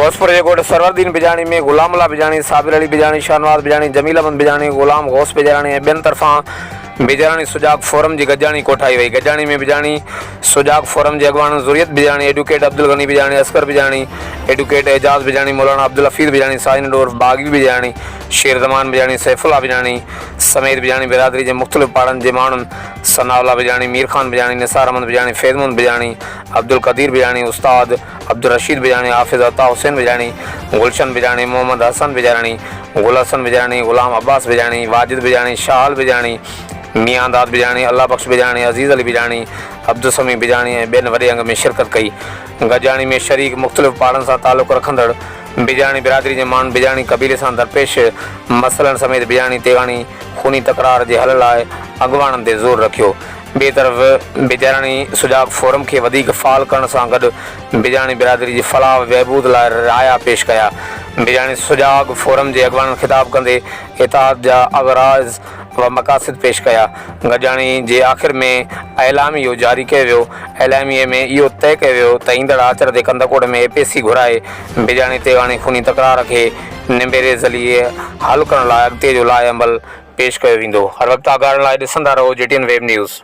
غوثپور जे ॻोठ सरवर बजाणी में गुलाम अल्लाह बजाणी, साबिर अली बजाणी, शाहनवाज़ बजाणी, जमील अहमद बजाणी, गुलाम गौस बजाणी ऐं ॿियनि तरफ़ां बजाणी सॼाॻ फोरम जी गॾजाणी कोठाई वई। गॾजाणी में बजाणी सॼाॻ फोरम जे अॻवान ज़ुरियत बजाणी, एडवोकेट अब्दुल गनी बजाणी, असकर बजाणी, एडवोकेट एजाज़ बजाणी, मौलाना अब्दुल हफीज़ बजाणी, साजिन डोर बागी बजाणी, शेर ज़मान बजाणी, सैफुल्ला बजाणी समेत बजाणी बिरादरी जे मुख़्तलिफ़ पाड़नि जे माण्हुनि सनाउल्ला बजाणी, मीर खान बजाणी, निसार अहमद बजाणी, फैज़मुन बजाणी, अब्दुल कदीर बजाणी, उस्ताद अब्दुल रशीद बजाणी, हाफ़िज़ अता हुसैन बजाणी, गुलशन बजाणी, मोहम्मद हसन बजाणी, गुल हसन बजाणी, गुलाम अब्बास बजाणी, वाजिद बजाणी, शाहल बजाणी, मियां दाद बजाणी, अल्लाह बख्श बजाणी, अज़ीज़ अली बजाणी, अब्दुल समी बजाणी ऐं ॿियनि वॾे अंग में शिरकत कई। गॾजाणी में शरीक मुख़्तलिफ़ पाड़नि सां तालुक़ रखंदड़ बजाणी बिरादरी जे माण्हुनि बजाणी क़बीले सां दरपेश मसइलनि समेत बजाणी तेवाणी खूनी तकरार जे हल लाइ अॻुवाणनि ते ज़ोर रखियो। ॿिए तरफ़ बजाणी सॼाॻ फोरम खे वधीक फ़ाल करण सां गॾु बजाणी बिरादरी जी फलाह बहबूद लाइ राया पेश कया। बजाणी सॼाॻ फोरम जे अॻुवाणनि ख़िताब कंदे इताद जा अगराज़ व मक़ासिद पेश कया। गॾजाणी जे आख़िर में ऐलामियो जारी कयो वियो। ऐलामिये में इहो तइ कयो वियो त ईंदड़ आचर जे कंदकोड़ में एपीसी घुराए बजाणी तेवाणी खूनी तकरार खे निबेरे ज़रिए हल करण लाइ अॻिते जो लाइ अमल पेश कयो वेंदो। हर वक़्तु आगाहण लाइ ॾिसंदा रहो JTN वेब न्यूज़।